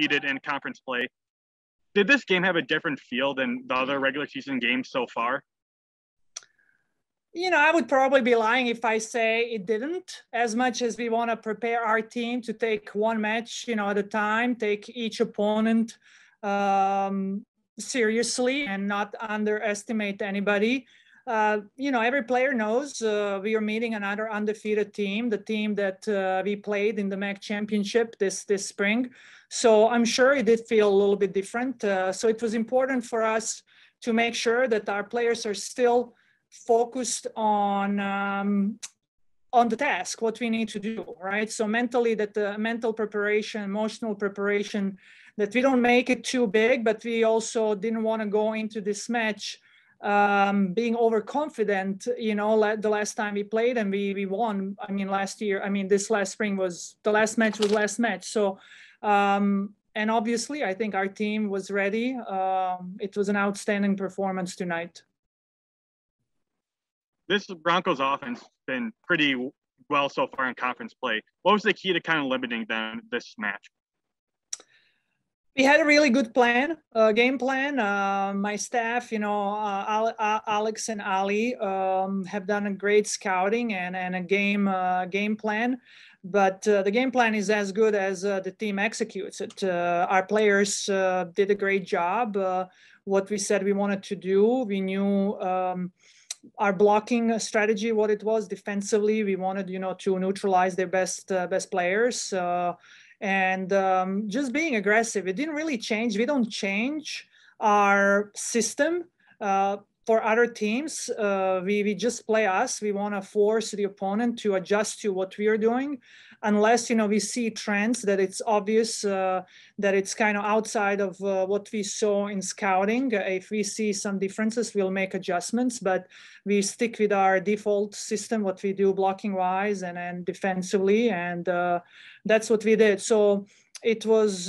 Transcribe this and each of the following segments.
undefeated in conference play. Did this game have a different feel than the other regular season games so far? You know, I would probably be lying if I say it didn't. As much as we want to prepare our team to take one match, you know, at a time, take each opponent seriously and not underestimate anybody. You know, every player knows we are meeting another undefeated team, the team that we played in the MAC championship this spring. So I'm sure it did feel a little bit different. So it was important for us to make sure that our players are still focused on the task, what we need to do, right? So mentally, that the mental preparation, emotional preparation, that we don't make it too big, but we also didn't want to go into this match being overconfident. You know, the last time we played and we won. I mean, this last spring was the last match was last match. So, and obviously, I think our team was ready. It was an outstanding performance tonight. This Broncos offense has been pretty well so far in conference play. What was the key to kind of limiting them this match? We had a really good plan, game plan. My staff, you know, Alex and Ali have done a great scouting and a game plan. But the game plan is as good as the team executes it. Our players did a great job. What we said we wanted to do, we knew our blocking strategy, what it was defensively. We wanted, you know, to neutralize their best players. And just being aggressive. It didn't really change. We don't change our system for other teams. We just play us. We want to force the opponent to adjust to what we are doing, unless, you know, we see trends that it's obvious that it's kind of outside of what we saw in scouting. If we see some differences, we'll make adjustments, but we stick with our default system, what we do blocking wise and defensively, and that's what we did. So it was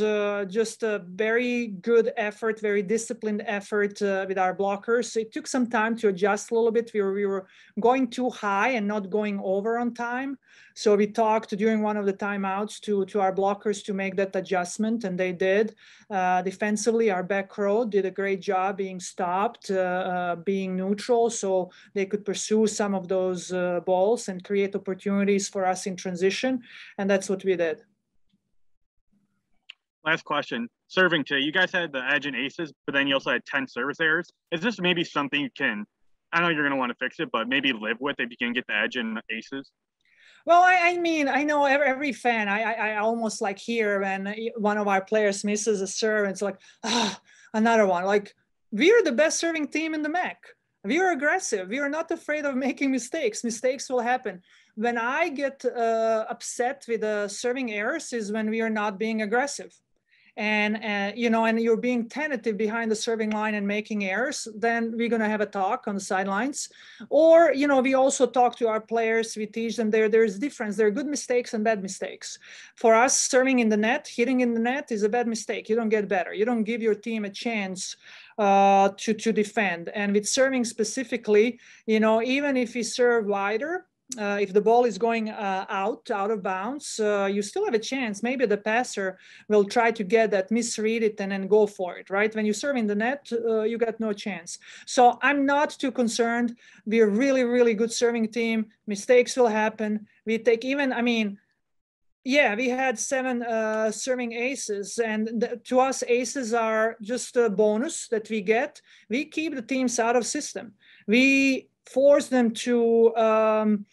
just a very good effort, very disciplined effort with our blockers. It took some time to adjust a little bit. We were going too high and not going over on time. So we talked during one of the timeouts to our blockers to make that adjustment, and they did. Defensively, our back row did a great job being stopped, being neutral, so they could pursue some of those balls and create opportunities for us in transition, and that's what we did. Last question. Serving today, you guys had the edge in aces, but then you also had 10 service errors. Is this maybe something you can, I know you're going to want to fix it, but maybe live with if you can get the edge in aces? Well, I mean, I know every fan, I almost like hear when one of our players misses a serve, and it's like, another one. Like, we are the best serving team in the MAC. We are aggressive. We are not afraid of making mistakes. Mistakes will happen. When I get upset with the serving errors is when we are not being aggressive. And, you know, and you're being tentative behind the serving line and making errors, then we're going to have a talk on the sidelines. Or, you know, we also talk to our players. We teach them there's difference. There are good mistakes and bad mistakes. For us, serving in the net, hitting in the net is a bad mistake. You don't get better. You don't give your team a chance to defend. And with serving specifically, you know, even if we serve wider, if the ball is going out of bounds, you still have a chance. Maybe the passer will try to get that, misread it, and then go for it, right? When you serve in the net, you got no chance. So I'm not too concerned. We're a really, really good serving team. Mistakes will happen. We take even, I mean, yeah, we had 7 serving aces, and to us, aces are just a bonus that we get. We keep the teams out of system. We force them to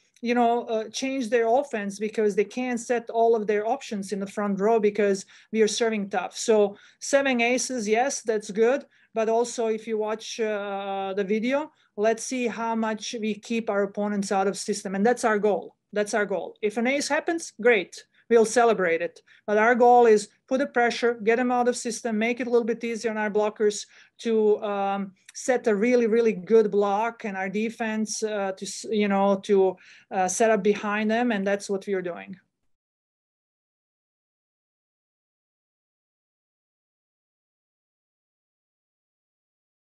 change their offense because they can't set all of their options in the front row because we are serving tough. So 7 aces, yes, that's good. But also if you watch the video, let's see how much we keep our opponents out of system. And that's our goal. That's our goal. If an ace happens, great. We'll celebrate it. But our goal is put the pressure, get them out of system, make it a little bit easier on our blockers to set a really, really good block, and our defense to set up behind them. And that's what we are doing.